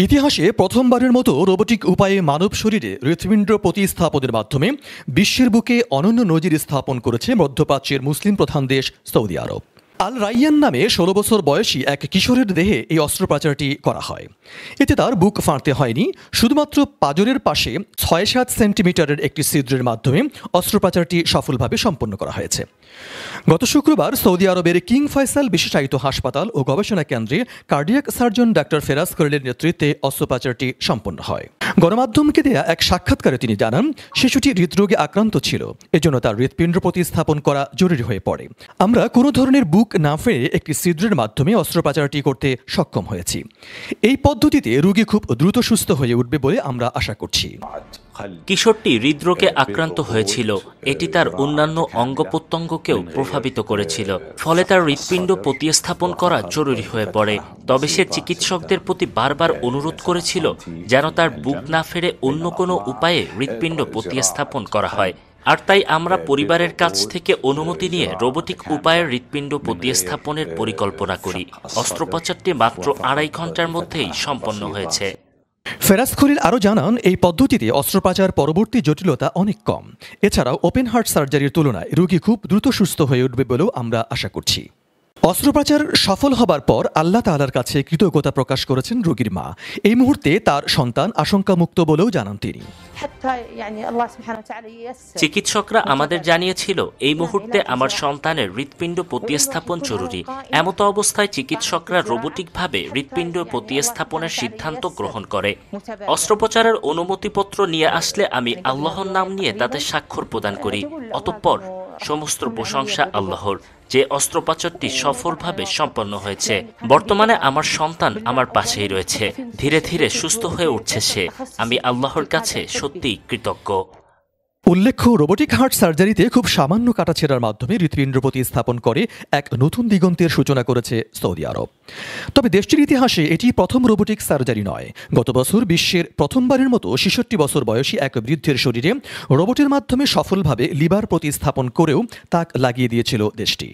ইতিহাসে প্রথমবারের মতো রোবোটিক উপায়ে মানব শরীরে হৃৎপিণ্ড প্রতিস্থাপনের মাধ্যমে বিশ্বের বুকে অনন্য নজির স্থাপন করেছে মধ্যপ্রাচ্যের মুসলিম প্রধান দেশ সৌদি আরব। আল রাইয়ান নামে ১৬ বছর বয়সী এক কিশোরের দেহে এই অস্ত্রোপচারটি করা হয়। এতে তার বুক ফাঁড়তে হয়নি, শুধুমাত্র পাঁজরের পাশে ৬-৭ সেন্টিমিটারের একটি ছিদ্রের মাধ্যমে অস্ত্রোপচারটি সফলভাবে সম্পন্ন করা হয়েছে। গত শুক্রবার সৌদি আরবের কিং ফয়সাল বিশেষায়িত হাসপাতাল ও গবেষণা কেন্দ্রে কার্ডিয়াক সার্জন ডাক্তার ফেরাজ খলিলের নেতৃত্বে অস্ত্রোপচারটি সম্পন্ন হয়। গণমাধ্যমকে দেয়া এক সাক্ষাৎকারে তিনি জানান, শিশুটি হৃদরোগে আক্রান্ত ছিল, এজন্য তার হৃৎপিণ্ড প্রতিস্থাপন করা জরুরি হয়ে পড়ে। আমরা কোনো ধরনের বুক না ফেরে একটি ছিদ্রের মাধ্যমে অস্ত্রোপচারটি করতে সক্ষম হয়েছি। এই পদ্ধতিতে রোগী খুব দ্রুত সুস্থ হয়ে উঠবে বলে আমরা আশা করছি। কিশোরটি হৃদরোগে আক্রান্ত হয়েছিল, এটি তার অন্যান্য অঙ্গ প্রত্যঙ্গকেও প্রভাবিত করেছিল, ফলে তার হৃৎপিণ্ড প্রতিস্থাপন করা জরুরি হয়ে পড়ে। তবে সে চিকিৎসকদের প্রতি বারবার অনুরোধ করেছিল যেন তার বুক না ফেরে অন্য কোনো উপায়ে হৃৎপিণ্ড প্রতিস্থাপন করা হয়। আর তাই আমরা পরিবারের কাছ থেকে অনুমতি নিয়ে রোবোটিক উপায়ে হৃৎপিণ্ড প্রতিস্থাপনের পরিকল্পনা করি। অস্ত্রোপচারটি মাত্র ২.৫ ঘন্টার মধ্যেই সম্পন্ন হয়েছে। ফেরাজ খলিল আরও জানান, এই পদ্ধতিতে অস্ত্রোপচার পরবর্তী জটিলতা অনেক কম। এছাড়াও ওপেন হার্ট সার্জারির তুলনায় রোগী খুব দ্রুত সুস্থ হয়ে উঠবে বলেও আমরা আশা করছি। অস্ত্রোপচার সফল হবার পর আল্লাহ তাআলার কাছে কৃতজ্ঞতা প্রকাশ করেছেন রোগীর মা। এই মুহূর্তে তার সন্তান আশঙ্কামুক্ত বলেও জানান তিনি। চিকিৎসকরা আমাদের জানিয়েছিল এই মুহূর্তে আমার সন্তানের হৃৎপিণ্ড প্রতিস্থাপন জরুরি। এমতো অবস্থায় চিকিৎসকরা রোবোটিকভাবে হৃৎপিণ্ড প্রতিস্থাপনের সিদ্ধান্ত গ্রহণ করে। অস্ত্রোপচারের অনুমতিপত্র নিয়ে আসলে আমি আল্লাহর নাম নিয়ে তাতে স্বাক্ষর প্রদান করি। অতঃপর সমস্ত প্রশংসা আল্লাহর, যে অস্ত্রোপচারটি সফলভাবে সম্পন্ন হয়েছে। বর্তমানে আমার সন্তান আমার পাশেই রয়েছে, ধীরে ধীরে সুস্থ হয়ে উঠছে সে। আমি আল্লাহর কাছে সত্যিই কৃতজ্ঞ। উল্লেখ্য, রোবোটিক হার্ট সার্জারিতে খুব সামান্য কাটাছেঁড়ার মাধ্যমে হৃৎপিণ্ড প্রতিস্থাপন করে এক নতুন দিগন্তের সূচনা করেছে সৌদি আরব। তবে দেশটির ইতিহাসে এটি প্রথম রোবোটিক সার্জারি নয়। গত বছর বিশ্বের প্রথমবারের মতো ৬৬ বছর বয়সী এক বৃদ্ধের শরীরে রোবটের মাধ্যমে সফলভাবে লিভার প্রতিস্থাপন করেও তাক লাগিয়ে দিয়েছিল দেশটি।